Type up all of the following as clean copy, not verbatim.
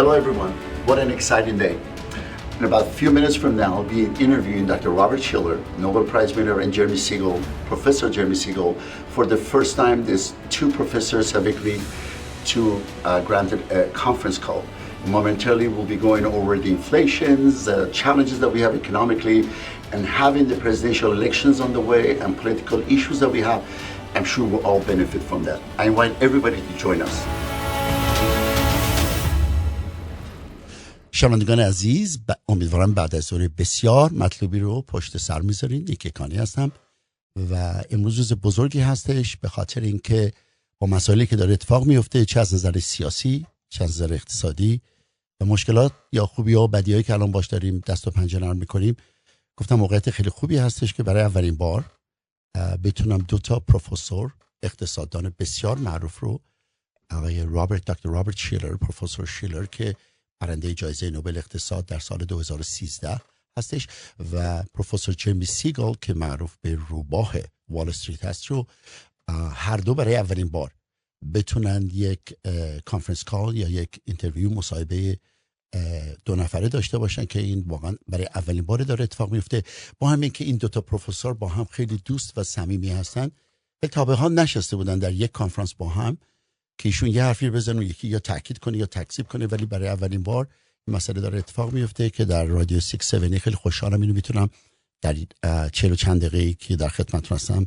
Hello, everyone. What an exciting day. In about a few minutes from now, I'll be interviewing Dr. Robert Schiller, Nobel Prize winner, and Jeremy Siegel, Professor Jeremy Siegel. For the first time, these two professors have agreed to grant a conference call. Momentarily, we'll be going over the inflations, the challenges that we have economically, and having the presidential elections on the way and political issues that we have. I'm sure we'll all benefit from that. I invite everybody to join us. شنوندگان عزیز، امیدوارم بعد از دوره بسیار مطلوبی رو پشت سر میذارین. یکانی هستم و امروز روز بزرگی هستش به خاطر اینکه با مسائلی که داره اتفاق میفته، چه از نظر سیاسی، چه از نظر اقتصادی و مشکلات یا خوبی ها و بدی هایی که الان باش داریم دست و پنجه نرم میکنیم، گفتم موقعیت خیلی خوبی هستش که برای اولین بار بتونم دو تا پروفسور اقتصاددان بسیار معروف رو، آقای دکتر رابرت شیلر، پروفسور شیلر که برنده جایزه نوبل اقتصاد در سال 2013 هستش، و پروفسور جرمی سیگل که معروف به روباه وال استریت هست، رو هر دو برای اولین بار بتونن یک کانفرنس کال یا یک اینترویو، مصاحبه دو نفره داشته باشن که این واقعا برای اولین بار داره اتفاق میفته. با همین که این دوتا پروفسور با هم خیلی دوست و صمیمی هستن، تا به حال نشسته بودن در یک کانفرنس با هم که ایشون یه حرفی بزنه و یکی یا تاکید کنه یا تکذیب کنه، ولی برای اولین بار این مسئله داره اتفاق میفته که در رادیو 67 خیلی خوشحالم اینو میتونم در 40 و چند دقیقه‌ای که در خدمتتون هستم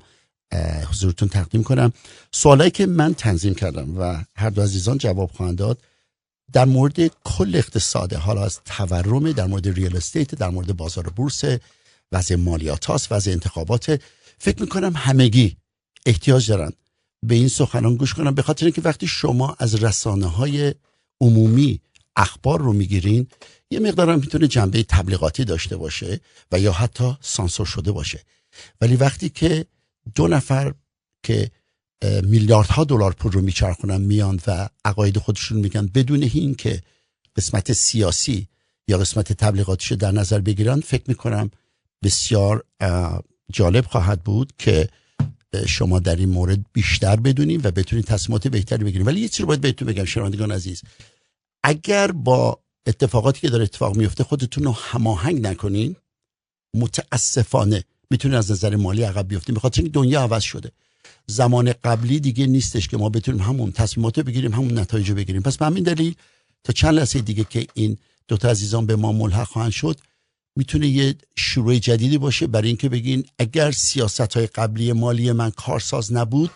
حضورتون تقدیم کنم. سوالایی که من تنظیم کردم و هر دو عزیزان جواب خواهند داد در مورد کل اقتصاد، حالا از تورم، در مورد ریال استیت، در مورد بازار بورس، وضع مالیات هاست، وضع انتخابات. فکر میکنم همگی احتیاج دارن به این سخنان گوش کنن، به خاطر اینکه وقتی شما از رسانه‌های عمومی اخبار رو میگیرین، یه مقدار هم میتونه جنبه تبلیغاتی داشته باشه و یا حتی سانسور شده باشه، ولی وقتی که دو نفر که میلیاردها دلار پول رو میچرخونن میان و عقاید خودشون میگن بدون این که قسمت سیاسی یا قسمت تبلیغاتیش در نظر بگیرن، فکر میکنم بسیار جالب خواهد بود که شما در این مورد بیشتر بدونید و بتونید تصمیمات بهتری بگیرید. ولی یه چیزی رو باید بهتون بگم شنوندگان عزیز، اگر با اتفاقاتی که داره اتفاق میفته خودتون رو هماهنگ نکنین، متاسفانه میتونید از نظر مالی عقب بیفتید، بخاطر اینکه دنیا عوض شده. زمان قبلی دیگه نیستش که ما بتونیم همون تصمیمات رو بگیریم، همون نتایج رو بگیریم. پس به همین دلیل تا چند لحظه دیگه که این دو تا عزیزان به ما ملحق خواهند شد، میتونه یه شروع جدیدی باشه برای اینکه بگین اگر سیاست‌های قبلی مالی من کارساز نبود،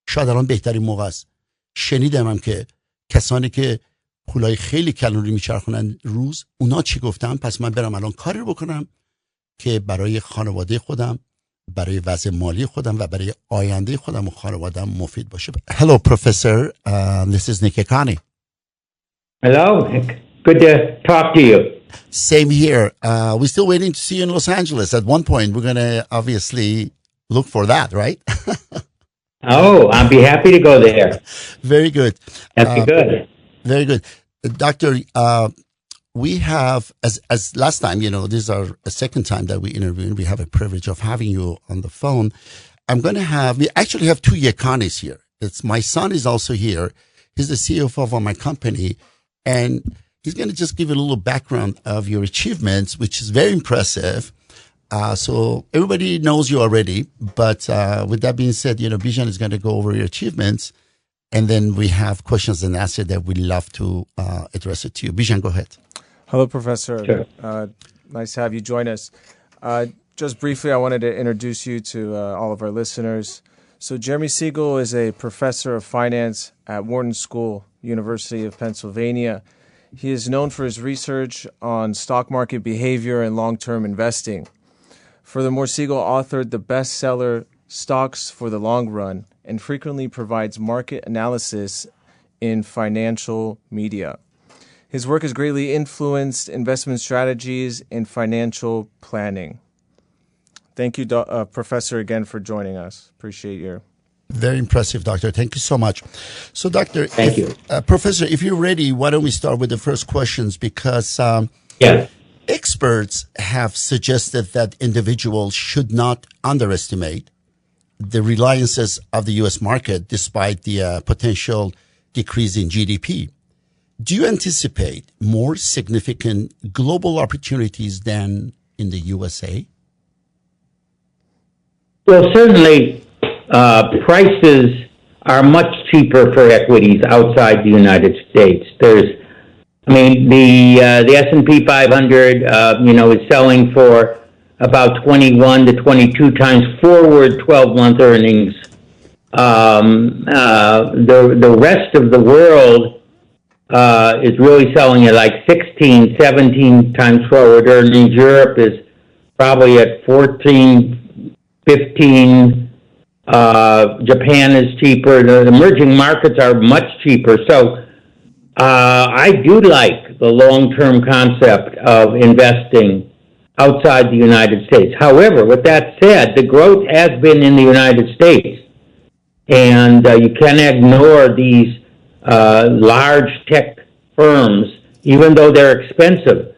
شاید الان بهترین موقع است. شنیدم هم که کسانی که پولای خیلی کلانی میچرخونن روز، اونا چی گفتن؟ پس من برم الان کاری رو بکنم که برای خانواده خودم، برای وضع مالی خودم و برای آینده خودم و خانواده‌ام مفید باشه. Hello, Professor. This is Yekani. Hello. Good to talk to you. Same here. We're still waiting to see you in Los Angeles. At one point, we're going to obviously look for that, right? Oh, I'll be happy to go there. Very good. That'd be good. Very good. Doctor, we have, as last time, you know, this is our second time that we interviewed. We have a privilege of having you on the phone. We actually have two Yekanis here. My son is also here. He's the CEO of my company. And he's going to just give you a little background of your achievements, which is very impressive. So everybody knows you already. But with that being said, you know, Bijan is going to go over your achievements. And then we have questions and answers that we'd love to address it to you. Bijan, go ahead. Hello, Professor. Sure. Nice to have you join us. Just briefly, I wanted to introduce you to all of our listeners. So Jeremy Siegel is a professor of finance at Wharton School, University of Pennsylvania. He is known for his research on stock market behavior and long-term investing. Furthermore, Siegel authored the bestseller Stocks for the Long Run and frequently provides market analysis in financial media. His work has greatly influenced investment strategies and financial planning. Thank you, Professor, again for joining us. Appreciate your... Very impressive, Doctor. Thank you so much. So, Doctor, Thank you. Professor, if you're ready, why don't we start with the first questions? Because experts have suggested that individuals should not underestimate the reliances of the U.S. market despite the potential decrease in GDP. do you anticipate more significant global opportunities than in the USA? Well, certainly, prices are much cheaper for equities outside the United States. The S&P 500, is selling for about 21 to 22 times forward 12-month earnings. The rest of the world is really selling at like 16, 17 times forward earnings. Europe is probably at 14, 15. Japan is cheaper. The emerging markets are much cheaper. So I do like the long-term concept of investing outside the United States. However, with that said, the growth has been in the United States. And you cannot ignore these large tech firms, even though they're expensive.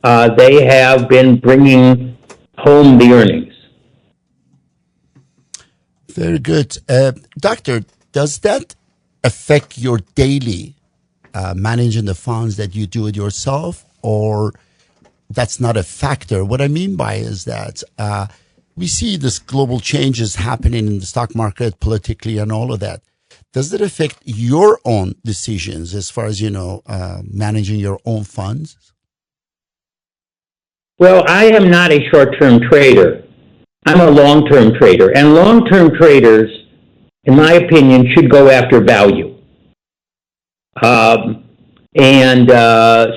They have been bringing home the earnings. Very good. Doctor, does that affect your daily managing the funds that you do it yourself, or that's not a factor? What I mean by is that we see this global changes happening in the stock market, politically, and all of that. Does it affect your own decisions as far as, managing your own funds? Well, I am not a short-term trader. I'm a long-term trader. And long-term traders, in my opinion, should go after value.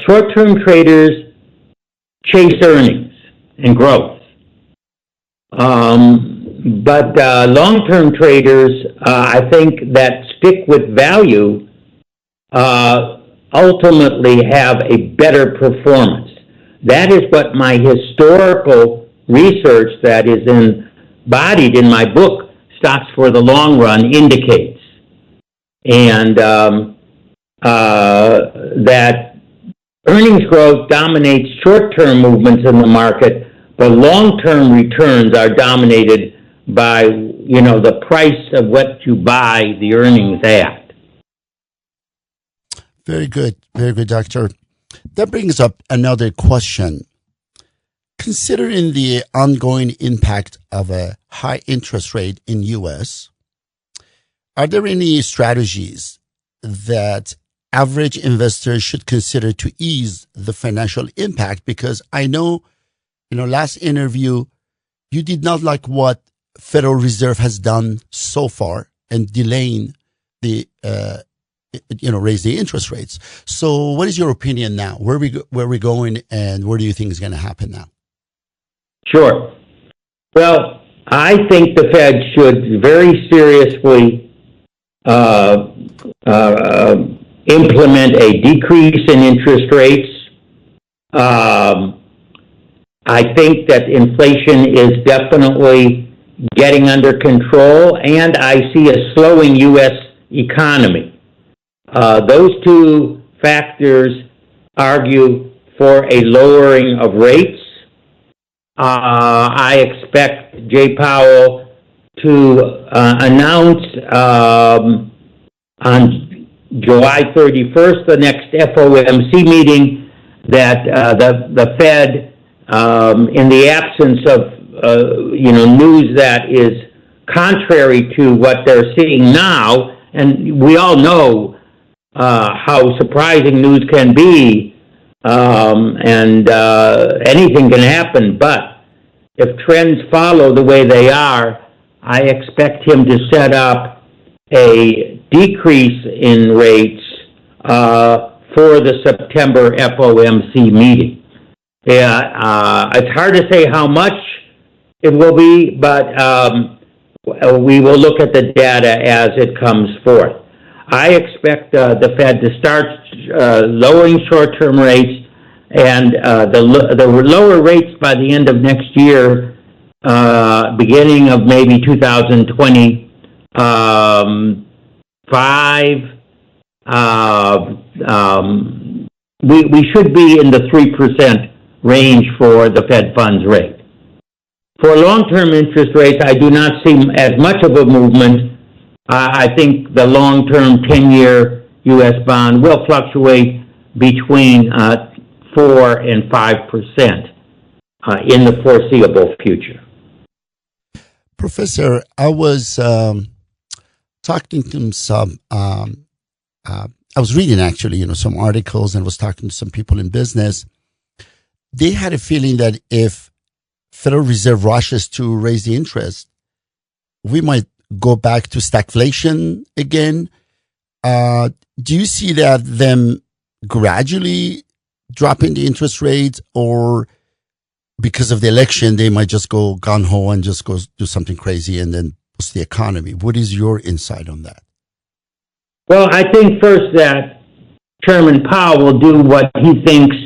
Short-term traders chase earnings and growth. But long-term traders, I think that stick with value, ultimately have a better performance. That is what my historical research that is embodied in my book, Stocks for the Long Run, indicates. And that earnings growth dominates short-term movements in the market, but long-term returns are dominated by, the price of what you buy the earnings at. Very good, doctor. That brings up another question. Considering the ongoing impact of a high interest rate in U.S., are there any strategies that average investors should consider to ease the financial impact? Because I know, last interview, you did not like what Federal Reserve has done so far and delaying the, raise the interest rates. So what is your opinion now? Where are we going, and where do you think is going to happen now? Sure. Well, I think the Fed should very seriously implement a decrease in interest rates. I think that inflation is definitely getting under control, and I see a slowing U.S. economy. Those two factors argue for a lowering of rates. I expect Jay Powell to announce on July 31st, the next FOMC meeting, that the Fed, in the absence of news that is contrary to what they're seeing now, and we all know how surprising news can be, and anything can happen, but if trends follow the way they are, I expect him to set up a decrease in rates for the September FOMC meeting. It's hard to say how much it will be, but we will look at the data as it comes forth. I expect the Fed to start lowering short-term rates, and the lower rates by the end of next year, beginning of maybe 2025. We should be in the 3% range for the Fed funds rate. For long-term interest rates, I do not see as much of a movement. I think the long-term 10-year U.S. bond will fluctuate between 4 and 5% in the foreseeable future. Professor, I was talking to some, I was reading actually, some articles and was talking to some people in business. They had a feeling that if Federal Reserve rushes to raise the interest, we might go back to stagflation again. Do you see that them gradually dropping the interest rates, or because of the election, they might just go gung-ho and just go do something crazy and then boost the economy? What is your insight on that? Well, I think first that Chairman Powell will do what he thinks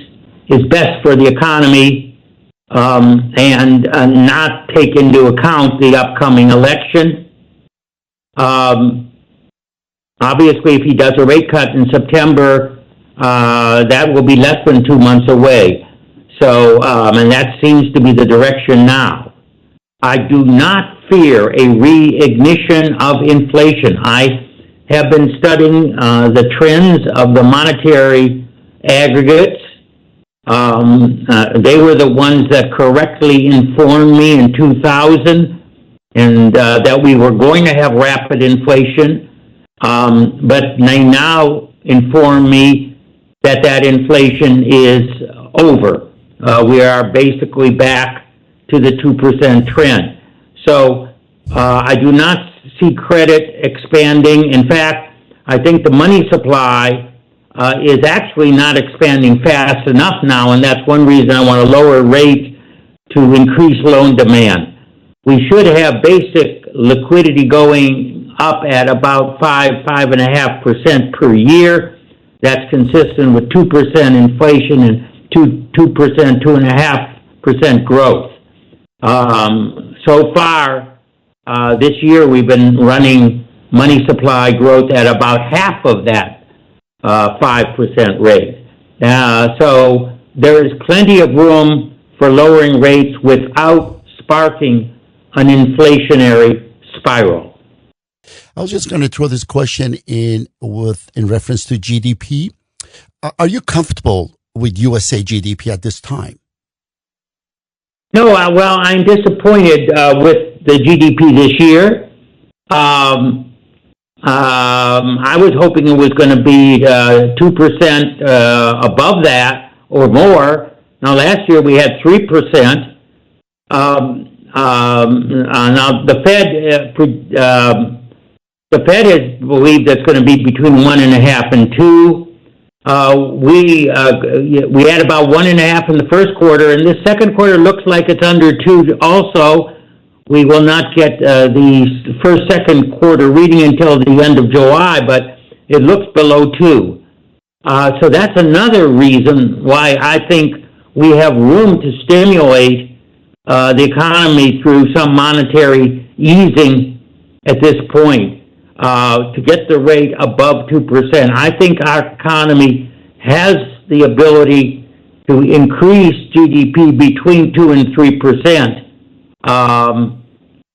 is best for the economy and not take into account the upcoming election. Obviously, if he does a rate cut in September, that will be less than 2 months away. So, and that seems to be the direction now. I do not fear a reignition of inflation. I have been studying the trends of the monetary aggregates. They were the ones that correctly informed me in 2000 and that we were going to have rapid inflation. But they now inform me that inflation is over. We are basically back to the 2% trend. So I do not see credit expanding. In fact, I think the money supply is actually not expanding fast enough now, and that's one reason I want to lower rates to increase loan demand. We should have basic liquidity going up at about 5.5% per year. That's consistent with 2% inflation and 2.5% growth. So far, this year we've been running money supply growth at about half of that 5% rate. So there is plenty of room for lowering rates without sparking an inflationary spiral. I was just going to throw this question in reference to GDP. Are you comfortable with USA GDP at this time? No, well, I'm disappointed with the GDP this year. I was hoping it was going to be 2% above that or more. Now, last year we had 3%. Now, the Fed has believed that's going to be between 1.5 and 2. We had about 1.5 in the first quarter, and this second quarter looks like it's under 2 also. We will not get the second quarter reading until the end of July, but it looks below 2. So that's another reason why I think we have room to stimulate the economy through some monetary easing at this point to get the rate above 2%. I think our economy has the ability to increase GDP between 2 and 3%.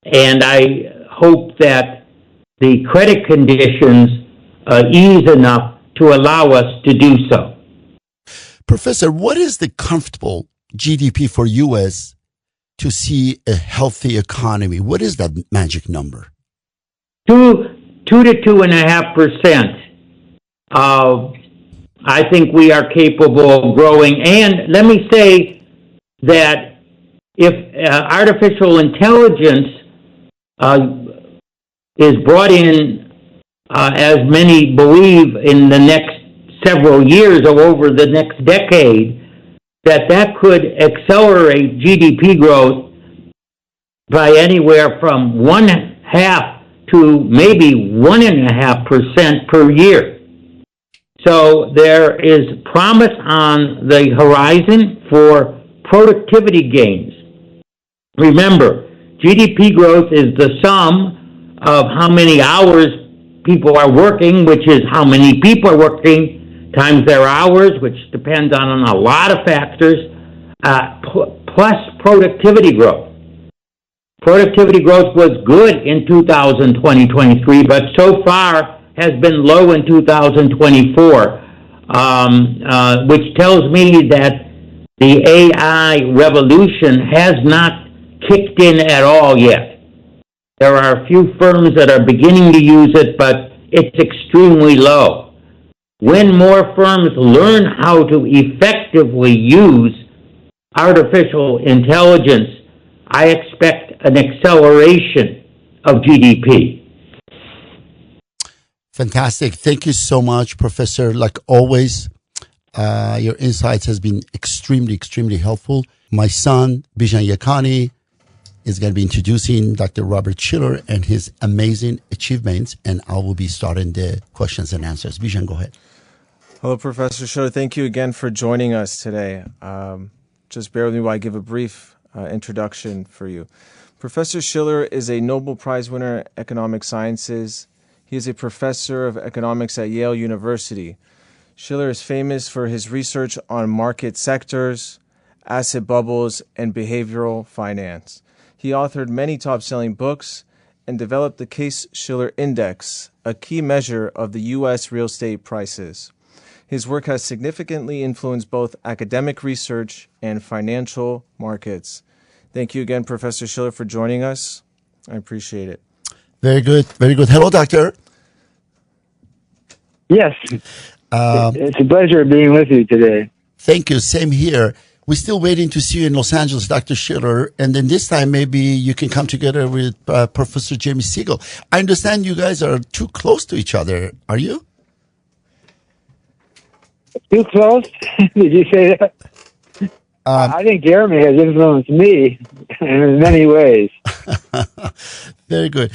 And I hope that the credit conditions ease enough to allow us to do so. Professor, what is the comfortable GDP for U.S. to see a healthy economy? What is that magic number? 2 to 2.5%. I think we are capable of growing. And let me say that if artificial intelligence is brought in, as many believe, in the next several years or over the next decade, that could accelerate GDP growth by anywhere from 1.5 to maybe 1.5% per year. So there is promise on the horizon for productivity gains. Remember, GDP growth is the sum of how many hours people are working, which is how many people are working, times their hours, which depends on a lot of factors, plus productivity growth. Productivity growth was good in 2023, but so far has been low in 2024. which tells me that the AI revolution has not kicked in at all yet. There are a few firms that are beginning to use it, but it's extremely low. When more firms learn how to effectively use artificial intelligence, I expect an acceleration of GDP. Fantastic. Thank you so much, Professor. Like always, your insights has been extremely, extremely helpful. My son, Bijan Yekani, is going to be introducing Dr. Robert Schiller and his amazing achievements, and I will be starting the questions and answers. Bijan, go ahead. Hello, Professor Schiller. Thank you again for joining us today. Just bear with me while I give a brief introduction for you. Professor Schiller is a Nobel Prize winner in economic sciences. He is a professor of economics at Yale University. Schiller is famous for his research on market sectors, asset bubbles, and behavioral finance. He authored many top-selling books and developed the Case-Shiller Index, a key measure of the U.S. real estate prices. His work has significantly influenced both academic research and financial markets. Thank you again, Professor Schiller, for joining us. I appreciate it. Very good. Very good. Hello, doctor. Yes. It's a pleasure being with you today. Thank you. Same here. We're still waiting to see you in Los Angeles, Dr. Schiller. And then this time, maybe you can come together with Professor Jeremy Siegel. I understand you guys are too close to each other. Are you? Too close? Did you say that? I think Jeremy has influenced me in many ways. Very good.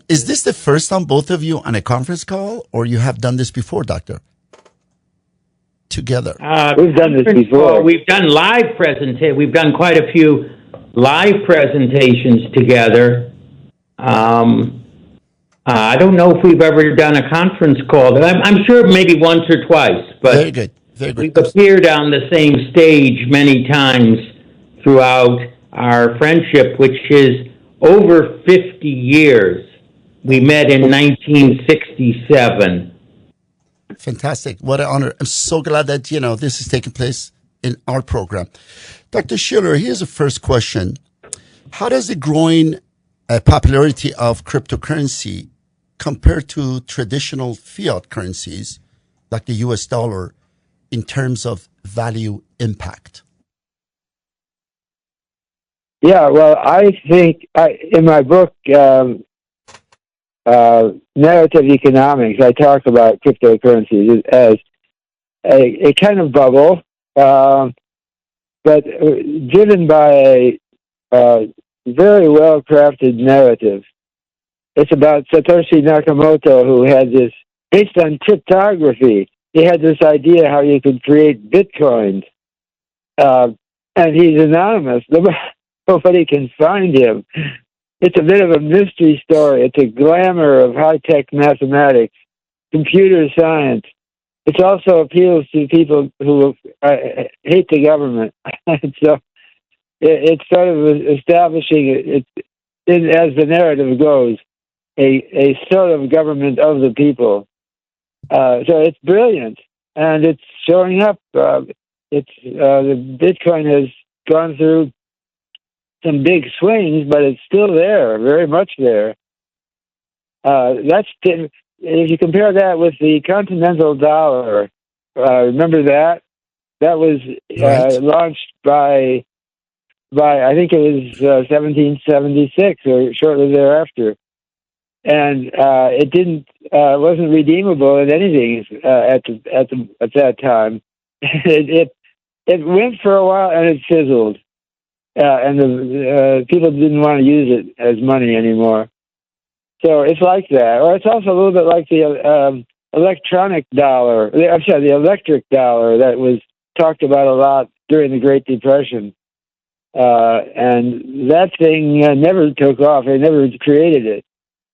Is this the first time both of you on a conference call, or you have done this before, Doctor? Together. We've done this before. We've done live presentations. We've done quite a few live presentations together. I don't know if we've ever done a conference call. I'm sure maybe once or twice. But very good. Very good. We've appeared on the same stage many times throughout our friendship, which is over 50 years. We met in 1967. Fantastic. What an honor. I'm so glad that, this is taking place in our program. Dr. Schiller, here's the first question. How does the growing popularity of cryptocurrency compare to traditional fiat currencies like the US dollar in terms of value impact? Yeah, well, I think in my book, Narrative Economics, I talk about cryptocurrencies as a kind of bubble, but driven by a very well-crafted narrative. It's about Satoshi Nakamoto, who had this, based on cryptography, he had this idea how you could create bitcoins. And he's anonymous. Nobody can find him. It's a bit of a mystery story. It's a glamour of high-tech mathematics, computer science. It also appeals to people who hate the government. So it's sort of establishing, as the narrative goes, a sort of government of the people. So it's brilliant, and it's showing up. The Bitcoin has gone through some big swings, but it's still there, very much there. If you compare that with the continental dollar, remember that? That was launched by I think it was 1776 or shortly thereafter, and it wasn't redeemable in anything at that time. It went for a while and it fizzled. And the people didn't want to use it as money anymore. So it's like that. Or it's also a little bit like the electronic dollar. I'm sorry, the electric dollar that was talked about a lot during the Great Depression. And that thing never took off. They never created it.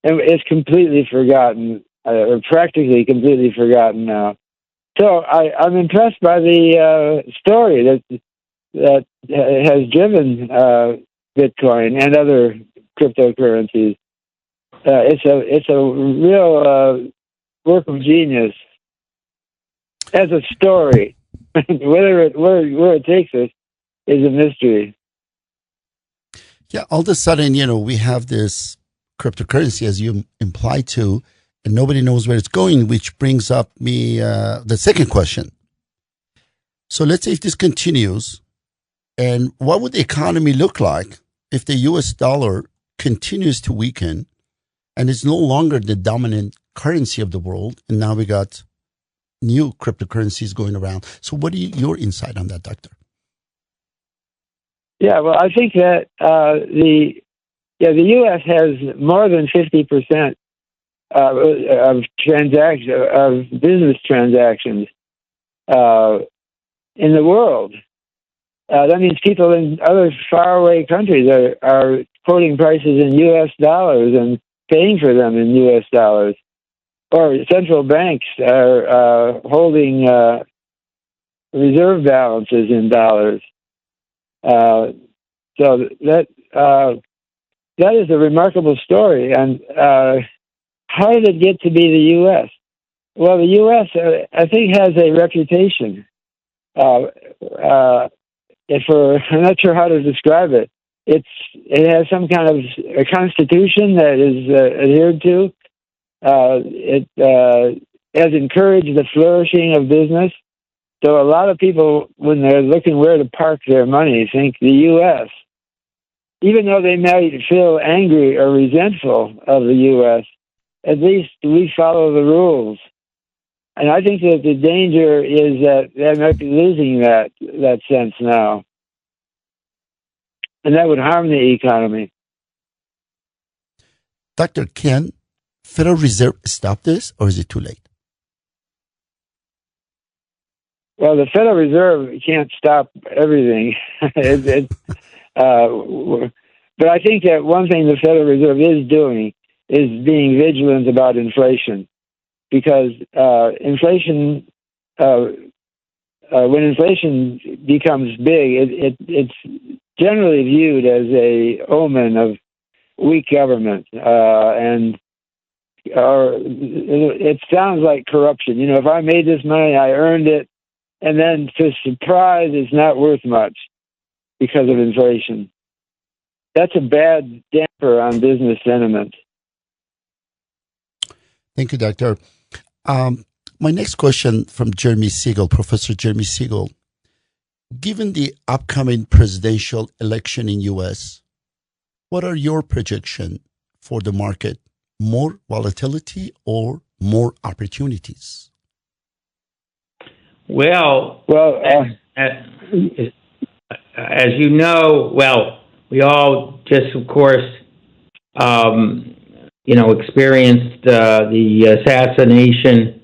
And it's completely forgotten, or practically completely forgotten now. So I'm impressed by the story that has driven Bitcoin and other cryptocurrencies. It's a real work of genius. as a story. Where it takes us is a mystery. Yeah, all of a sudden, we have this cryptocurrency, as you implied to, and nobody knows where it's going, which brings up me the second question. So let's say if this continues, and what would the economy look like if the U.S. dollar continues to weaken and is no longer the dominant currency of the world, and now we got new cryptocurrencies going around? So what are your insight on that, Doctor? Yeah, well, I think that the U.S. has more than 50% of business transactions in the world. That means people in other faraway countries are quoting prices in U.S. dollars and paying for them in U.S. dollars. Or central banks are holding reserve balances in dollars. So that is a remarkable story. And how did it get to be the U.S.? Well, the U.S. I think has a reputation. I'm not sure how to describe it. It has some kind of a constitution that is adhered to. It has encouraged the flourishing of business. So a lot of people, when they're looking where to park their money, think the U.S. Even though they might feel angry or resentful of the U.S., at least we follow the rules. And I think that the danger is that they might be losing that sense now. And that would harm the economy. Doctor, can Federal Reserve stop this, or is it too late? Well, the Federal Reserve can't stop everything. But I think that one thing the Federal Reserve is doing is being vigilant about inflation. Because inflation, when inflation becomes big, it's generally viewed as a omen of weak government, and it sounds like corruption. If I made this money, I earned it, and then to surprise, it's not worth much because of inflation. That's a bad damper on business sentiment. Thank you, Doctor. My next question from Jeremy Siegel, Professor Jeremy Siegel. Given the upcoming presidential election in U.S., what are your projections for the market? More volatility or more opportunities? Well, as you know, we all just, of course, experienced the assassination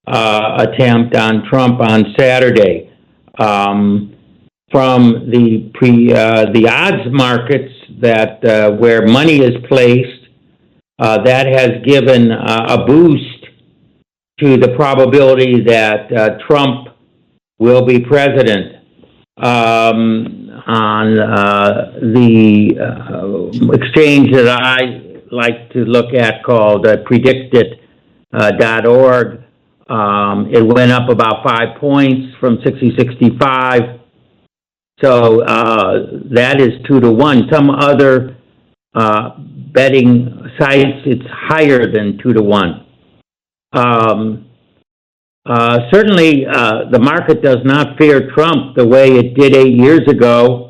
attempt on Trump on Saturday. From the odds markets that where money is placed, that has given a boost to the probability that Trump will be president. On the exchange that I like to look at called predictit.org. It went up about 5 points from 60-65. So that is 2-1. Some other betting sites, it's higher than 2-1. Certainly, the market does not fear Trump the way it did 8 years ago.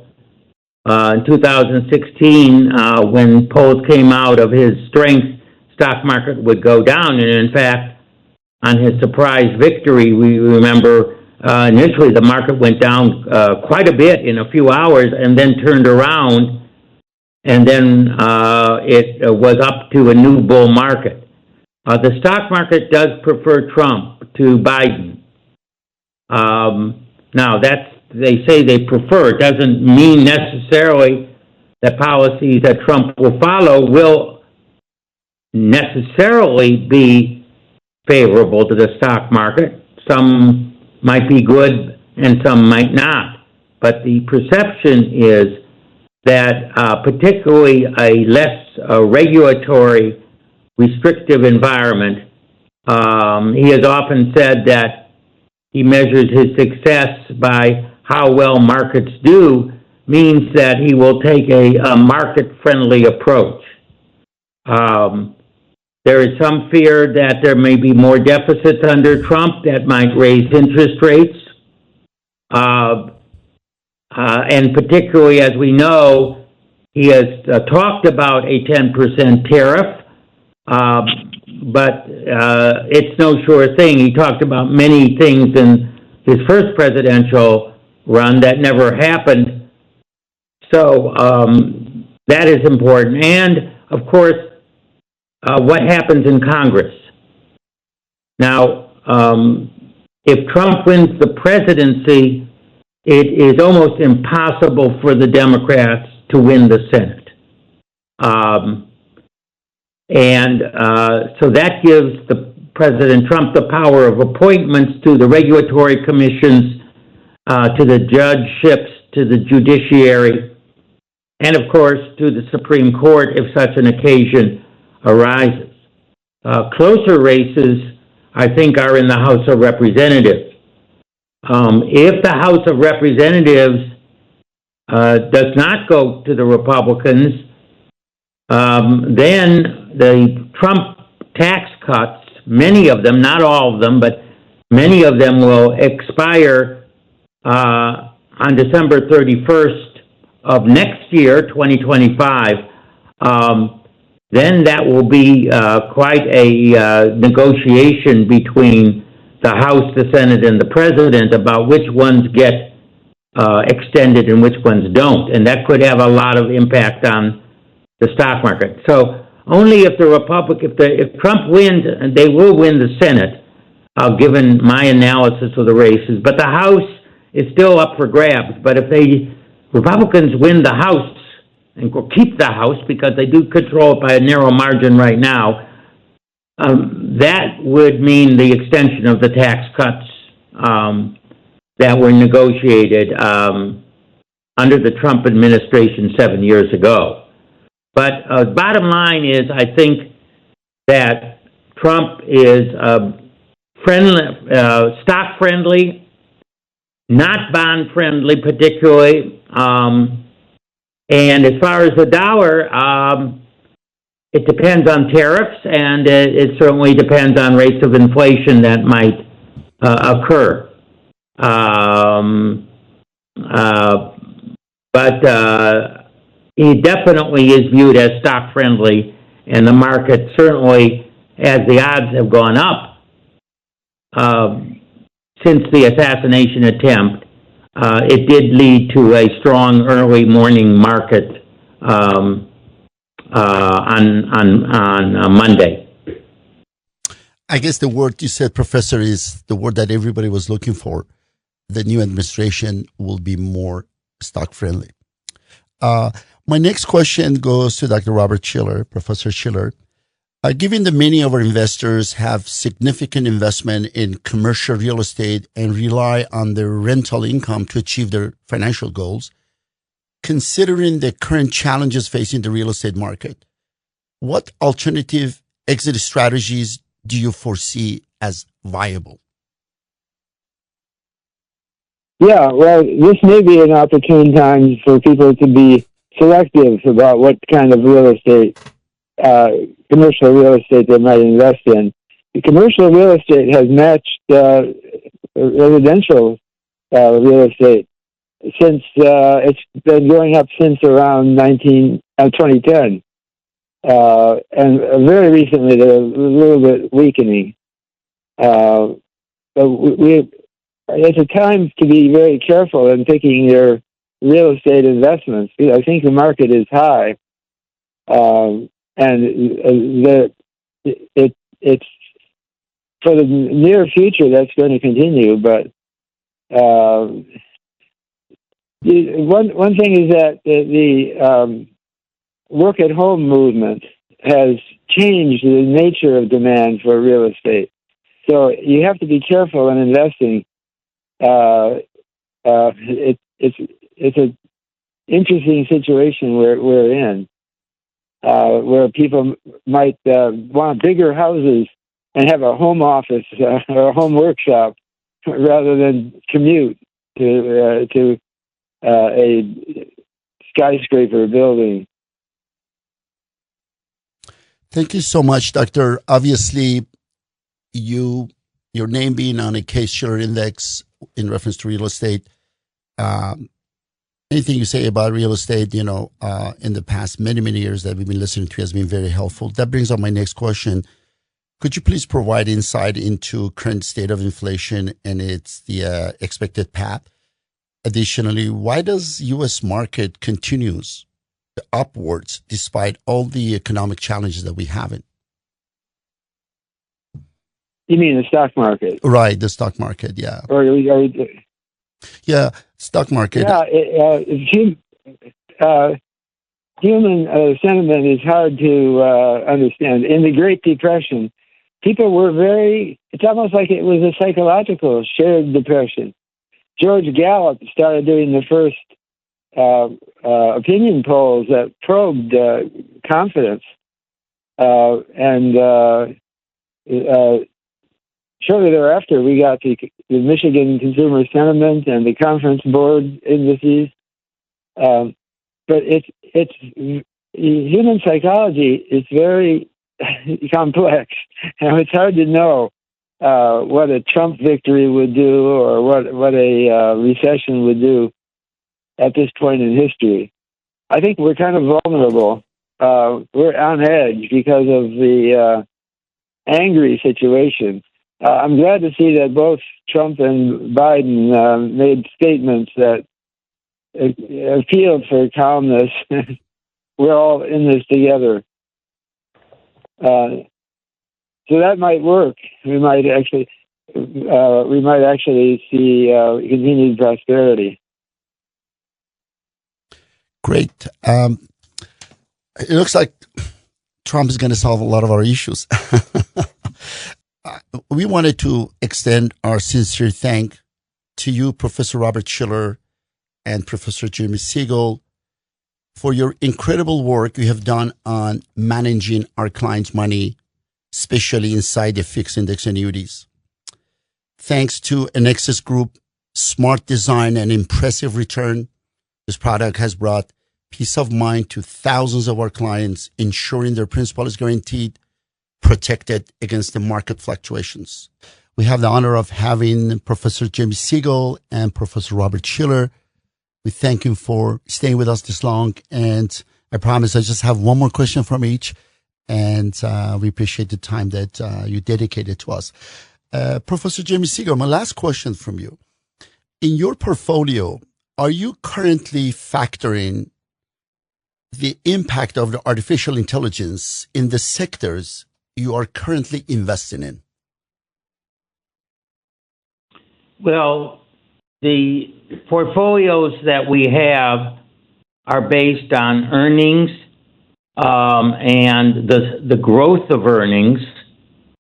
In 2016, when polls came out of his strength, stock market would go down. And in fact, on his surprise victory, we remember initially the market went down quite a bit in a few hours and then turned around, and then it was up to a new bull market. The stock market does prefer Trump to Biden. Now, they say they prefer. It doesn't mean necessarily that policies that Trump will follow will necessarily be favorable to the stock market. Some might be good and some might not. But the perception is that particularly a less regulatory, restrictive environment, he has often said that he measures his success by how well markets do, means that he will take a market-friendly approach. There is some fear that there may be more deficits under Trump that might raise interest rates. And particularly, as we know, he has talked about a 10% tariff, but it's no sure thing. He talked about many things in his first presidential run that never happened. So that is important. And, of course, what happens in Congress. Now, if Trump wins the presidency, it is almost impossible for the Democrats to win the Senate. So that gives the President Trump the power of appointments to the regulatory commissions, to the judgeships, to the judiciary, and of course to the Supreme Court if such an occasion arises. Closer races, I think, are in the House of Representatives. If the House of Representatives does not go to the Republicans, then the Trump tax cuts, many of them, not all of them, but many of them will expire on December 31st of next year, 2025. Then that will be quite a negotiation between the House, the Senate, and the President about which ones get extended and which ones don't. And that could have a lot of impact on the stock market. So only if if Trump wins, and they will win the Senate, given my analysis of the races. But the House is still up for grabs. But if Republicans win the House and keep the House, because they do control it by a narrow margin right now, that would mean the extension of the tax cuts that were negotiated under the Trump administration 7 years ago. But bottom line is, I think that Trump is stock friendly, not bond friendly particularly. And as far as the dollar, it depends on tariffs, and it certainly depends on rates of inflation that might occur. But he definitely is viewed as stock friendly, and the market certainly, as the odds have gone up since the assassination attempt, it did lead to a strong early morning market on Monday. I guess the word you said, Professor, is the word that everybody was looking for. The new administration will be more stock friendly. My next question goes to Dr. Robert Schiller, Professor Schiller. Given that many of our investors have significant investment in commercial real estate and rely on their rental income to achieve their financial goals, considering the current challenges facing the real estate market, what alternative exit strategies do you foresee as viable? Yeah, well, this may be an opportune time for people to be selective about what kind of real estate, commercial real estate they might invest in. The commercial real estate has matched residential real estate since it's been going up since around 2010. And very recently, they're a little bit weakening. But it's a time to be very careful in picking your real estate investments. I think the market is high, and it's for the near future that's going to continue. But one thing is that the work at home movement has changed the nature of demand for real estate. So you have to be careful in investing. It's an interesting situation we're in, where people might want bigger houses and have a home office or a home workshop rather than commute to a skyscraper building. Thank you so much, Doctor. Obviously, your name being on a Case-Shiller index in reference to real estate. Anything you say about real estate, in the past many years that we've been listening to has been very helpful. That brings up my next question. Could you please provide insight into current state of inflation and the expected path? Additionally, why does U.S. market continues upwards despite all the economic challenges that we have in? You mean the stock market? Right, the stock market, yeah. Yeah, stock market. Yeah, human sentiment is hard to understand. In the Great Depression, people were it's almost like it was a psychological shared depression. George Gallup started doing the first opinion polls that probed confidence. And shortly thereafter, we got the Michigan Consumer Sentiment and the Conference Board indices. But it's human psychology is very complex, and it's hard to know what a Trump victory would do or what a recession would do at this point in history. I think we're kind of vulnerable. We're on edge because of the angry situation. I'm glad to see that both Trump and Biden made statements that appealed for calmness. We're all in this together. So that might work. We might actually see continued prosperity. Great. It looks like Trump is going to solve a lot of our issues. We wanted to extend our sincere thanks to you, Professor Robert Shiller and Professor Jeremy Siegel, for your incredible work you have done on managing our clients' money, especially inside the fixed index annuities. Thanks to Annexus Group, smart design and impressive return, this product has brought peace of mind to thousands of our clients, ensuring their principal is guaranteed, protected against the market fluctuations. We have the honor of having Professor Jeremy Siegel and Professor Robert Shiller. We thank him for staying with us this long. And I promise I just have one more question from each. And we appreciate the time that you dedicated to us. Professor Jeremy Siegel, my last question from you. In your portfolio, are you currently factoring the impact of the artificial intelligence in the sectors you are currently investing in? Well, the portfolios that we have are based on earnings and the growth of earnings.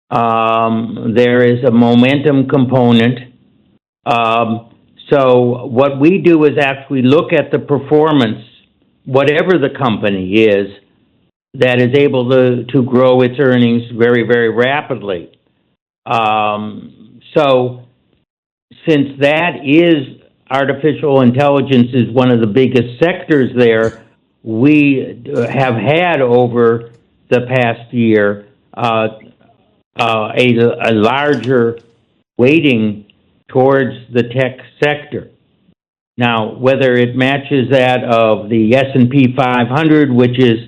There is a momentum component. So what we do is actually look at the performance, whatever the company is, that is able to grow its earnings very, very rapidly. So since that is artificial intelligence is one of the biggest sectors there, we have had over the past year a larger weighting towards the tech sector. Now, whether it matches that of the S&P 500, which is,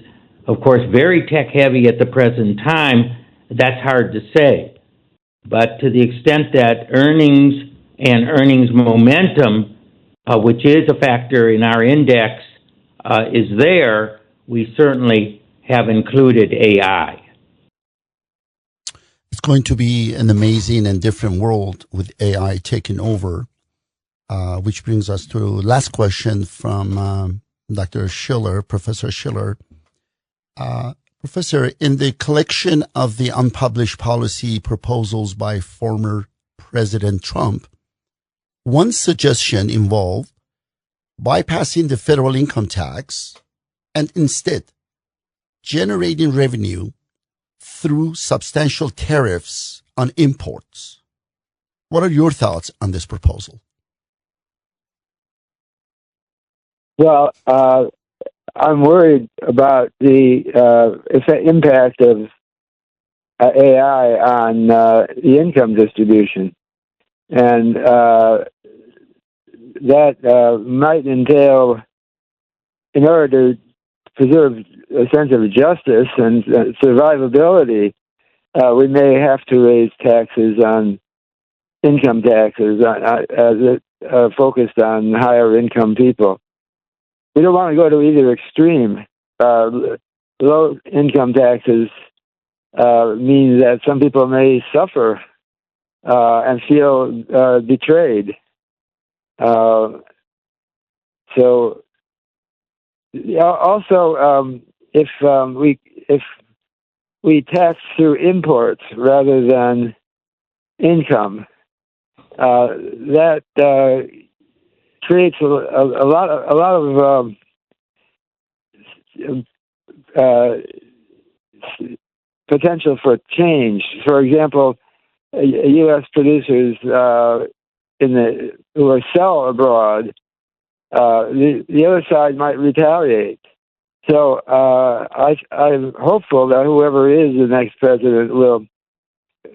of course, very tech-heavy at the present time, that's hard to say. But to the extent that earnings and earnings momentum, which is a factor in our index, is there, we certainly have included AI. It's going to be an amazing and different world with AI taking over, which brings us to last question from Dr. Shiller, Professor Shiller. Professor, in the collection of the unpublished policy proposals by former President Trump, one suggestion involved bypassing the federal income tax and instead generating revenue through substantial tariffs on imports. What are your thoughts on this proposal? Well, I'm worried about the impact of AI on the income distribution, and that might entail, in order to preserve a sense of justice and survivability, we may have to raise taxes on income taxes as it focused on higher income people. We don't want to go to either extreme. Low income taxes means that some people may suffer and feel betrayed. So, also, if we tax through imports rather than income, that creates a lot of potential for change. For example, U.S. producers who sell abroad, the other side might retaliate. So I'm hopeful that whoever is the next president will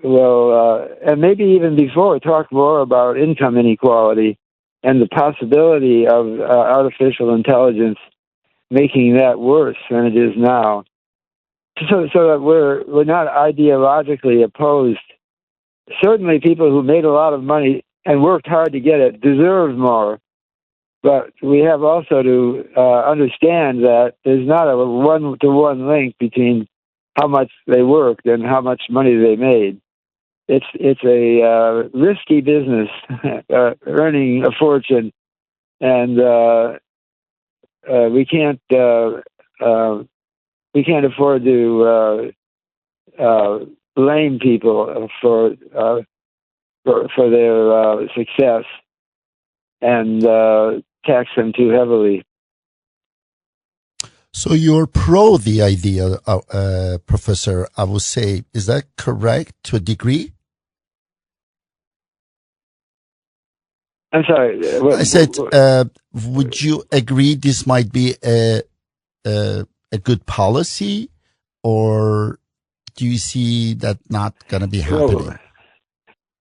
and maybe even before, talk more about income inequality and the possibility of artificial intelligence making that worse than it is now. So that we're not ideologically opposed. Certainly people who made a lot of money and worked hard to get it deserve more. But we have also to understand that there's not a one-to-one link between how much they worked and how much money they made. It's a risky business, earning a fortune, and we can't afford to blame people for their success and tax them too heavily. So you're pro the idea, Professor, I would say. Is that correct to a degree? I'm sorry. I said, would you agree this might be a good policy, or do you see that not going to be happening?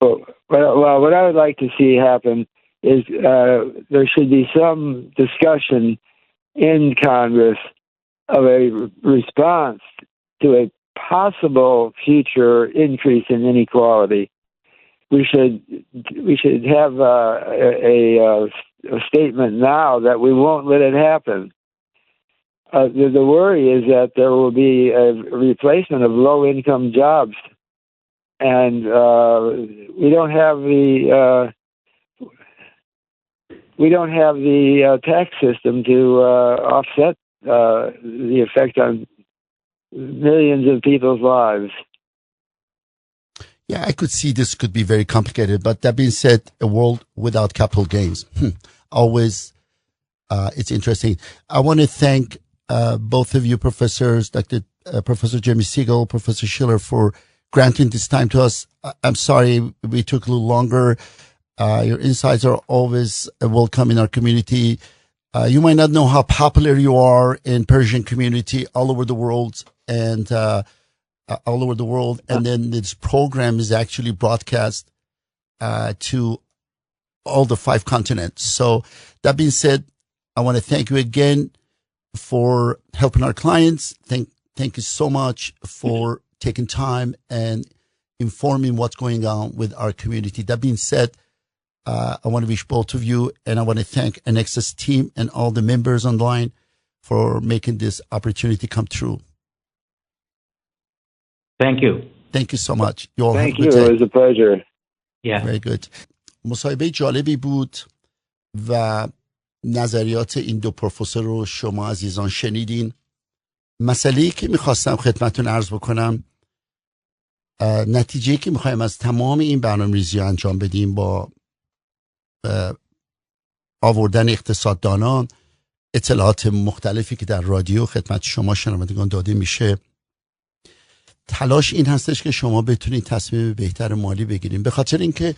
Well, what I would like to see happen is there should be some discussion in Congress of a response to a possible future increase in inequality. We should have a statement now that we won't let it happen. The worry is that there will be a replacement of low-income jobs, and we don't have the tax system to offset the effect on millions of people's lives. Yeah, I could see this could be very complicated, but that being said, a world without capital gains. Always, it's interesting. I want to thank both of you professors, Professor Jeremy Siegel, Professor Schiller, for granting this time to us. I'm sorry we took a little longer. Your insights are always welcome in our community. You might not know how popular you are in Persian community all over the world, and then this program is actually broadcast to all the 5 continents. So that being said, I want to thank you again for helping our clients. Thank you so much for taking time and informing what's going on with our community. That being said, I want to wish both of you, and I want to thank NXS team and all the members online for making this opportunity come true. Thank you. Thank you so much. You all Thank have a you. good day. It was a pleasure. Yeah. Very good. مصاحبه جالبی بود و نظریات این دو پروفسور رو شما عزیزان شنیدین. مسئله‌ای که میخواستم خدمتتون عرض بکنم، نتیجه‌ای که میخوایم از تمام این برنامه‌ریزی انجام بدیم با آوردن اقتصاددانان، اطلاعات مختلفی که در رادیو خدمت شما شنوندگان داده میشه، تلاش این هستش که شما بتونید تصمیم بهتر مالی بگیریم، به خاطر اینکه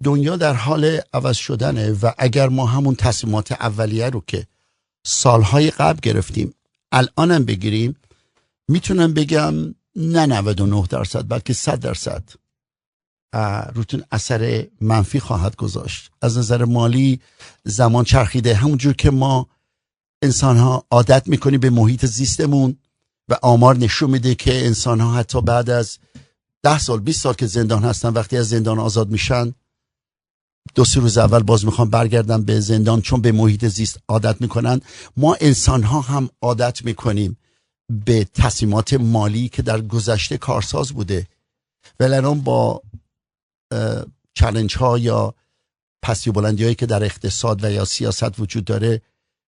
دنیا در حال عوض شدنه و اگر ما همون تصمیمات اولیه رو که سالهای قبل گرفتیم الانم بگیریم، میتونم بگم نه 99% بلکه 100% روتون اثر منفی خواهد گذاشت. از نظر مالی زمان چرخیده، همونجور که ما انسان ها عادت میکنیم به محیط زیستمون و آمار نشون میده که انسان ها حتی بعد از 10 سال 20 سال که زندان هستن، وقتی از زندان آزاد میشن 2-3 روز اول باز میخوان برگردن به زندان، چون به محیط زیست عادت میکنن. ما انسان ها هم عادت میکنیم به تصمیمات مالی که در گذشته کارساز بوده، ولی الان با چالش ها یا پستی بلندی هایی که در اقتصاد و یا سیاست وجود داره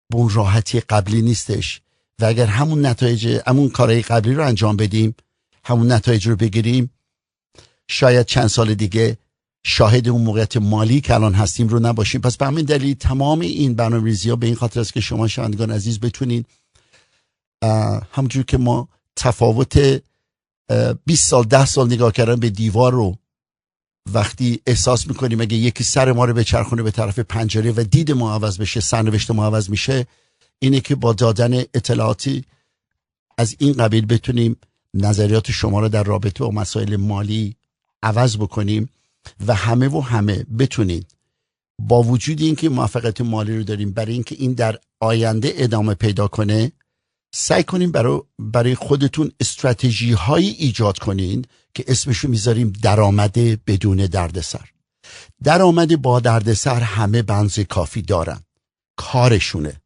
به اون راحتی قبلی نیستش و اگر همون کارهای قبلی رو انجام بدیم، همون نتایج رو بگیریم، شاید چند سال دیگه شاهد اون موقعیت مالی که الان هستیم رو نباشیم. پس به همین دلیل تمام این برنامه‌ریزی‌ها به این خاطر است که شما شنوندگان عزیز بتونین همونجور که ما تفاوت 20 سال 10 سال نگاه کردن به دیوار رو وقتی احساس میکنیم اگه یکی سر ما رو بچرخونه به طرف پنجره و دید ما عوض بشه، سرنوشت ما عوض میشه، اینه که با دادن اطلاعاتی از این قبیل بتونیم نظریات شما رو در رابطه با مسائل مالی عوض بکنیم و همه بتونید با وجود اینکه موفقیت مالی رو داریم، برای اینکه این در آینده ادامه پیدا کنه، سعی کنیم برای خودتون استراتژی هایی ایجاد کنین که اسمشو میذاریم درآمد بدون دردسر. درآمد با دردسر همه بنز کافی دارن، کارشونه،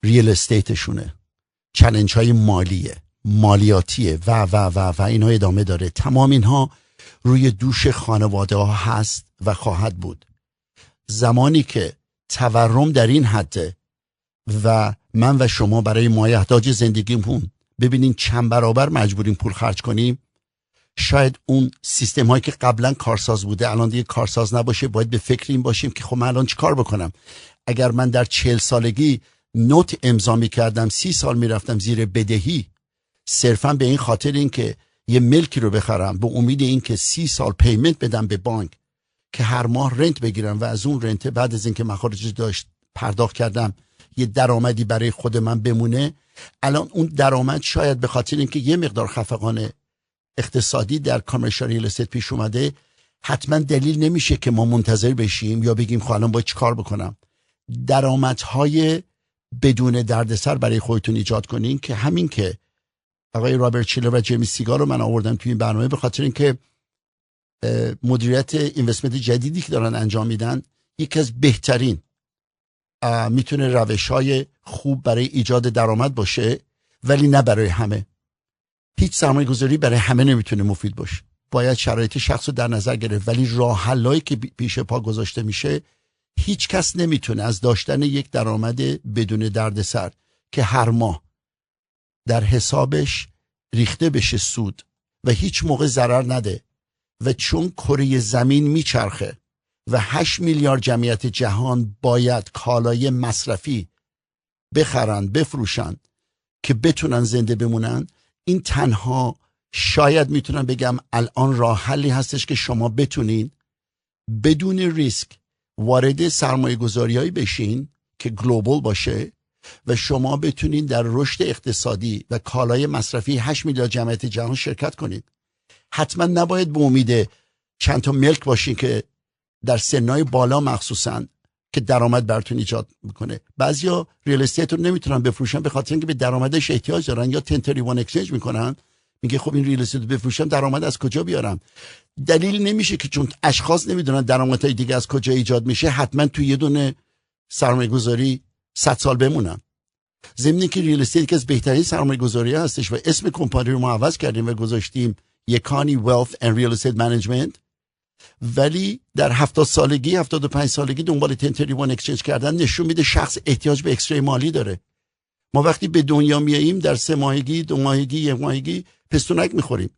ریل استیتشونه، چالش های مالیه، مالیاتیه و اینها ادامه داره. تمام اینها روی دوش خانواده ها هست و خواهد بود. زمانی که تورم در این حده و من و شما برای مایحتاج زندگیمون ببینین چند برابر مجبوریم پول خرج کنیم، شاید اون سیستم هایی که قبلا کارساز بوده الان دیگه کارساز نباشه. باید به فکر این باشیم که خب من الان چی کار بکنم؟ اگر من در 40 سالگی نوت امضا می‌کردم، 30 سال میرفتم زیر بدهی صرفا به این خاطر اینکه یه ملکی رو بخرم، به امید اینکه 30 سال پیمنت بدم به بانک که هر ماه رنت بگیرم و از اون رنت بعد از اینکه مخارج داشت پرداخت کردم یه درآمدی برای خود من بمونه، الان اون درآمد شاید به خاطر اینکه یه مقدار خفقان اقتصادی در کامرشال ریل استیت پیش اومده، حتما دلیل نمیشه که ما منتظر بشیم یا بگیم خب الان باید چیکار بکنم. درآمدهای بدون دردسر برای خودتون ایجاد کنین که همین که آقای رابرت چیلر و جیمی سیگال رو من آوردم توی این برنامه به خاطر اینکه مدیریت اینوستمنت جدیدی که دارن انجام میدن یکی از بهترین میتونه روش‌های خوب برای ایجاد درآمد باشه، ولی نه برای همه. هیچ سرمایه‌گذاری برای همه نمیتونه مفید باشه. باید شرایط شخص رو در نظر گرفت، ولی راه حلایی که پیش پا گذاشته میشه، هیچ کس نمیتونه از داشتن یک درآمد بدون دردسر که هر ماه در حسابش ریخته بشه سود و هیچ موقع ضرر نده و چون کره زمین میچرخه و 8 میلیارد جمعیت جهان باید کالای مصرفی بخرن بفروشن که بتونن زنده بمونن، این تنها شاید میتونم بگم الان راه حلی هستش که شما بتونین بدون ریسک وارد سرمایه گذاریایی بشین که گلوبال باشه و شما بتونین در رشد اقتصادی و کالای مصرفی 8 میلیارد جمعیت جهان شرکت کنین. حتما نباید به امید چند تا ملک باشین که در سنای بالا مخصوصا که درآمد براتون ایجاد میکنه. بعضیا ریل استیت رو نمیتونن بفروشن به خاطر اینکه به درآمدش احتیاج دارن یا 1031 اکسچنج میکنن. میگه خب این ریل استیت رو بفروشم درآمد از کجا بیارم؟ دلیل نمیشه که چون اشخاص نمیدونن درآمدهای دیگه از کجا ایجاد میشه حتما تو یه دونه سرمایه گذاری 100 سال بمونن. ضمن که ریل استیت که از بهترین سرمایه گذاری هستش و اسم کمپانی رو ما عوض کردیم و گذاشتیم یکانی ویلث اند ریل استیت منیجمنت، ولی در 70 سالگی 75 سالگی دنبال 1031 اکسچنج کردن نشون میده شخص احتیاج به اکسترای مالی داره. ما وقتی به دنیا میاییم در 3 ماهگی 2 ماهگی 1 ماهگی پستونک میخوریم.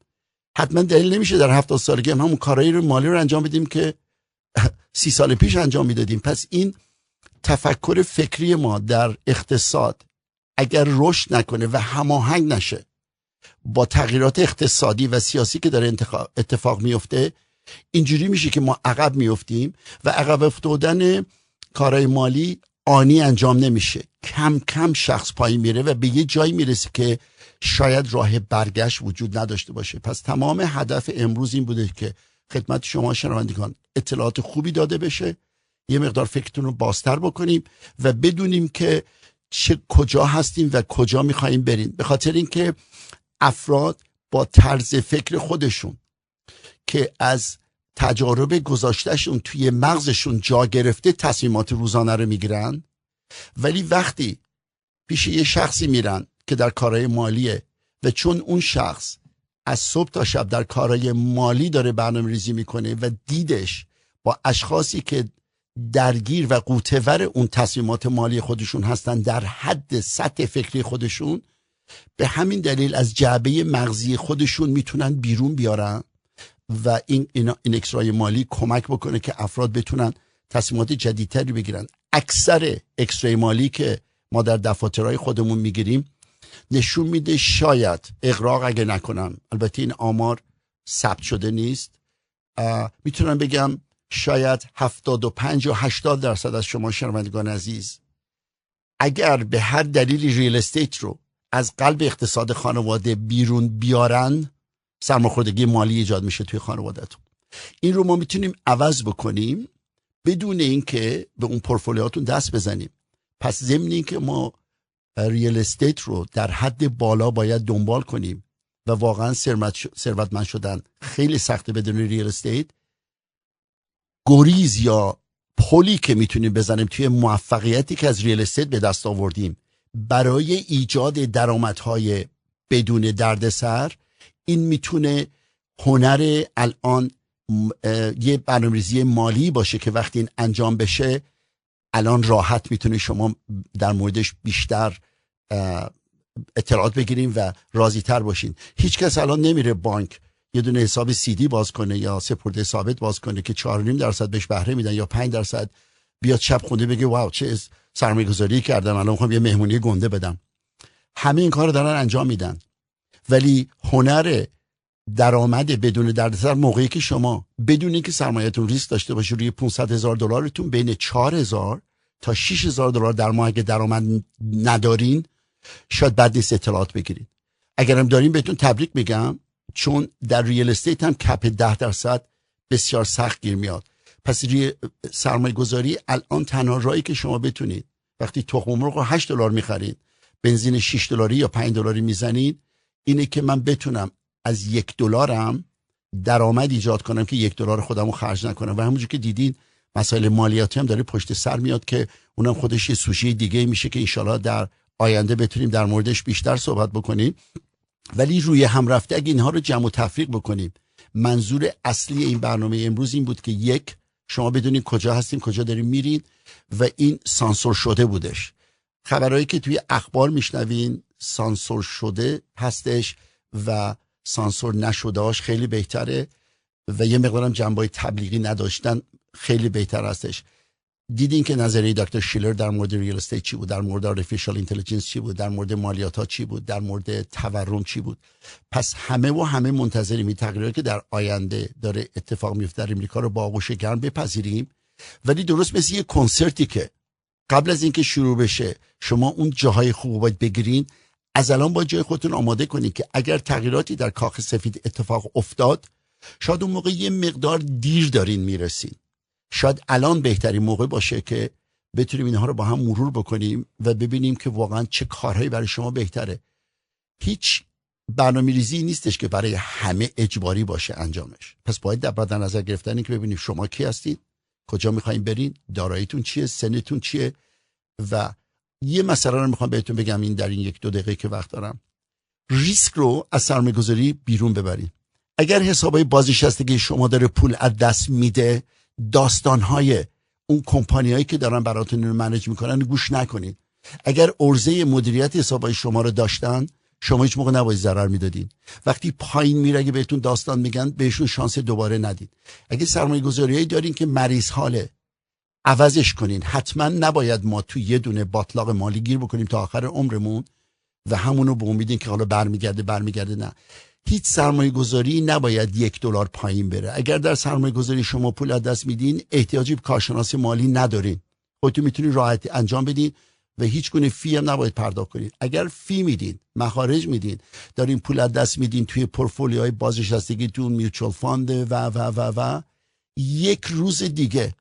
حتما دلیل نمیشه در 70 سالگی هم همون کارایی رو مالی رو انجام بدیم که 30 سال پیش انجام میدادیم. پس این تفکر فکری ما در اقتصاد اگر رشد نکنه و هماهنگ نشه با تغییرات اقتصادی و سیاسی که داره اتفاق میفته اینجوری میشه که ما عقب میفتیم و عقب افتادن کارهای مالی آنی انجام نمیشه، کم کم شخص پایین میره و به یه جایی میرسه که شاید راه برگشت وجود نداشته باشه. پس تمام هدف امروز این بوده که خدمت شما شنوندگان اطلاعات خوبی داده بشه، یه مقدار فکرتون رو بازتر بکنیم و بدونیم که کجا هستیم و کجا میخواییم بریم. به خاطر اینکه افراد با طرز فکر خودشون که از تجارب گذاشتهشون توی مغزشون جا گرفته تصمیمات روزانه رو میگیرن، ولی وقتی پیش یه شخصی میرن که در کارهای مالیه و چون اون شخص از صبح تا شب در کارهای مالی داره برنامه‌ریزی میکنه و دیدش با اشخاصی که درگیر و قوتور اون تصمیمات مالی خودشون هستن در حد سطح فکری خودشون، به همین دلیل از جعبه مغزی خودشون میتونن بیرون بیارن و این اکسترای مالی کمک بکنه که افراد بتونن تصمیمات جدیدتری بگیرن. اکثر اکسترای مالی که ما در دفاترهای خودمون میگیریم نشون میده، شاید اغراق اگه نکنم، البته این آمار ثبت شده نیست، میتونم بگم شاید 75 یا 80% از شما شنوندگان عزیز اگر به هر دلیلی ریل استیت رو از قلب اقتصاد خانواده بیرون بیارن، سرماخوردگی مالی ایجاد میشه توی خانوادهتون. این رو ما میتونیم عوض بکنیم بدون اینکه به اون پورتفولیوهاتون دست بزنیم. پس ضمن اینکه ما ریل استیت رو در حد بالا باید دنبال کنیم و واقعا ثروتمند شدن خیلی سخته بدون ریل استیت، گریز یا پلی که میتونیم بزنیم توی موفقیتی که از ریل استیت به دست آوردیم برای ایجاد درآمدهای بدون دردسر، این میتونه هنر الان یه برنامه‌ریزی مالی باشه که وقتی این انجام بشه الان راحت میتونه شما در موردش بیشتر اطلاعات بگیریم و راضی تر باشین. هیچ کس الان نمیره بانک یه دونه حساب CD باز کنه یا سپرده ثابت باز کنه که 4.5% بهش بهره میدن یا 5%، بیاد شب خونده بگه واو چه سرمایه‌گذاری کردم الان میخوام یه مهمونی گنده بدم. همه این کارو دارن انجام میدن، ولی هنر درآمد بدون دردسر موقعی که شما بدون اینکه سرمایه‌تون ریسک داشته باشه روی $500,000 بین 4,000 تا 6,000 در ماه اگه درآمد ندارین شاید بعد نیست اطلاعات بگیرید. اگرم دارین بهتون تبریک میگم، چون در ریل استیت هم کپ 10% بسیار سخت گیر میاد. پس سرمایه گذاری الان تنها راهی که شما بتونید وقتی تخم مرغ رو $8 میخرید بنزین $6 یا $5 میزنید اینه که من بتونم از $1 درآمد ایجاد کنم که $1 خودم رو خرج نکنم. و همونجور که دیدین مسائل مالیاتی هم داره پشت سر میاد که اونم خودش یه سوژه دیگه میشه که انشالله در آینده بتونیم در موردش بیشتر صحبت بکنیم. ولی روی هم رفته اگه اینها رو جمع و تفریق بکنیم، منظور اصلی این برنامه امروز این بود که یک، شما بدونین کجا هستیم، کجا داریم میرین و این سانسور شده بودش. خبرهایی که توی اخبار میشنوین سانسور شده هستش و سانسور نشدهاش خیلی بهتره و یه مقدارم جنبه‌های تبلیغی نداشتن خیلی بهتر هستش. دیدین که نظریه دکتر شیلر در مورد ریل استیت چی بود، در مورد آرتفیشال اینتلیجنس چی بود، در مورد مالیات ها چی بود، در مورد تورم چی بود. پس همه منتظریم این تغییراتی که در آینده داره اتفاق میفته در امریکا رو با آغوش گرم بپذیریم. ولی درست مثل یه کنسرتی که قبل از اینکه شروع بشه شما اون جاهای خوب باید بگیرین، از الان با جای خودتون آماده کنین که اگر تغییراتی در کاخ سفید اتفاق افتاد شاید اون موقع یه مقدار دیر دارین میرسین. شاید الان بهترین موقع باشه که بتونیم اینها رو با هم مرور بکنیم و ببینیم که واقعا چه کارهایی برای شما بهتره. هیچ برنامه‌ریزی نیستش که برای همه اجباری باشه انجامش. پس باید در نظر گرفتن این که ببینیم شما کی هستید، کجا میخواین برین، داراییتون چیه، سنتون چیه. و یه مسئله رو میخوام بهتون بگم این در این 1-2 دقیقه که وقت دارم، ریسک رو از سرمایه‌گذاری بیرون ببرین. اگر حسابای بازنشستگی شما داره پول از دست میده، داستانهای اون کمپانیایی که دارن براتون رو منیج میکنن گوش نکنید. اگر عرضه مدیریت حسابای شما رو داشتن شما هیچ موقع نباید ضرر میدادین. وقتی پایین میره اگه بهتون داستان میگن بهشون شانس دوباره ندید. اگه سرمایه گذاریایی دارین که مریض حاله عوضش کنین. حتما نباید ما تو یه دونه باطلاق مالی گیر بکنیم تا آخر عمرمون و همونو به امیدین که حالا برمیگرده. نه، هیچ سرمایه گذاری نباید $1 پایین بره. اگر در سرمایه گذاری شما پول از دست میدین، احتیاجی به کارشناس مالی ندارین، خودتون میتونید راحت انجام بدین و هیچ گونه فی هم نباید پرداخت کنید. اگر فی میدین، مخارج میدین، دارین پول از دست میدین توی پورتفولیوهای بازنشستگیتون، میوچوال فاند و یک روز دیگه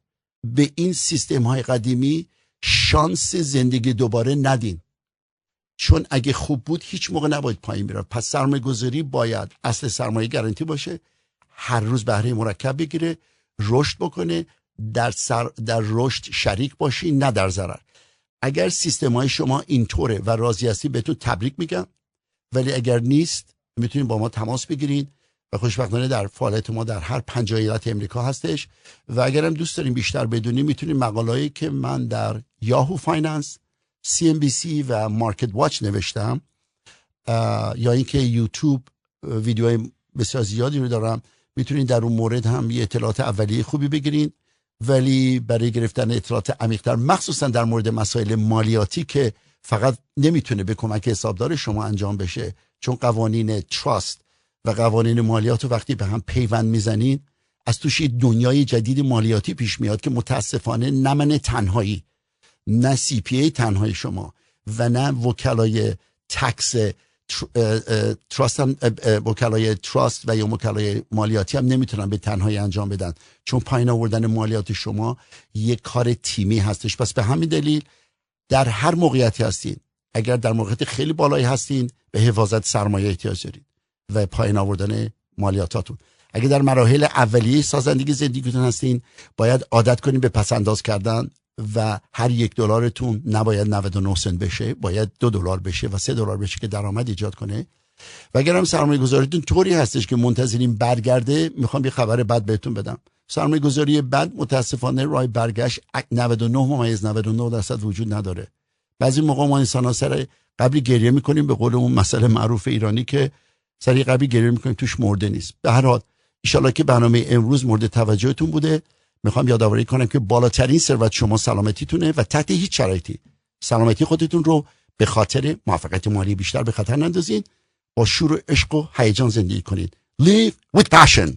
به این سیستم های قدیمی شانس زندگی دوباره ندین، چون اگه خوب بود هیچ موقع نباید پایین بره. پس سرمایه گذاری باید اصل سرمایه گارانتی باشه، هر روز بهره مرکب بگیره، رشد بکنه، در رشد شریک باشی، نه در ضرر. اگر سیستم های شما اینطوره و راضی هستی بهتون تبریک میگم، ولی اگر نیست میتونید با ما تماس بگیرین و خوشبختانه در فعالیت ما در هر 50 ایالت امریکا هستش. و اگرم دوست دارین بیشتر بدونین میتونین مقالهایی که من در یاهو فایننس، CNBC و مارکت واچ نوشتم یا اینکه یوتیوب ویدیوهای بسیار زیادی رو دارم، میتونین در اون مورد هم یه اطلاعات اولیه خوبی بگیرین. ولی برای گرفتن اطلاعات عمیق‌تر، مخصوصا در مورد مسائل مالیاتی که فقط نمیتونه به کمک حسابدار شما انجام بشه، چون قوانین تراست و قوانین مالیات رو وقتی به هم پیوند میزنین، از توش دنیای جدید مالیاتی پیش میاد که متاسفانه نه من تنهایی، نه CPA تنهای شما و نه وکلای تکس تراست هم، وکلای تراست و یا وکلای مالیاتی هم نمیتونن به تنهایی انجام بدن، چون پایین آوردن مالیات شما یک کار تیمی هستش. پس به همین دلیل در هر موقعیتی هستین، اگر در موقعیت خیلی بالایی هستین، به حفاظت سرمایه احتیاج دارید و پایین آوردن مالیاتاتون. اگر در مراحل اولیه سازندگی زندگیتون هستین، باید عادت کنین به پس انداز کردن و هر $1 نباید 99 سنت بشه، باید $2 بشه و $3 بشه که درآمد ایجاد کنه. و اگر هم سرمایه گذاریتون طوری هستش که منتظرین برگرده، میخوام یه خبر بد بهتون بدم. سرمایه گذاری بد متاسفانه راه برگشت 99.99% وجود نداره. بعضی موقع ما انسان‌ها سر قبری گریه میکنیم، به قول اون مسئله معروف ایرانی که سر قبری گریه میکنیم توش مرده نیست. به هر حال ان شاءالله که برنامه امروز مورد توجهتون بوده. میخوام یادآوری کنم که بالاترین ثروت شما سلامتیتونه و تحت هیچ شرایطی سلامتی خودتون رو به خاطر موفقیت مالی بیشتر به خطر نندازین. با شور و عشق و هیجان زندگی کنید. Live with passion.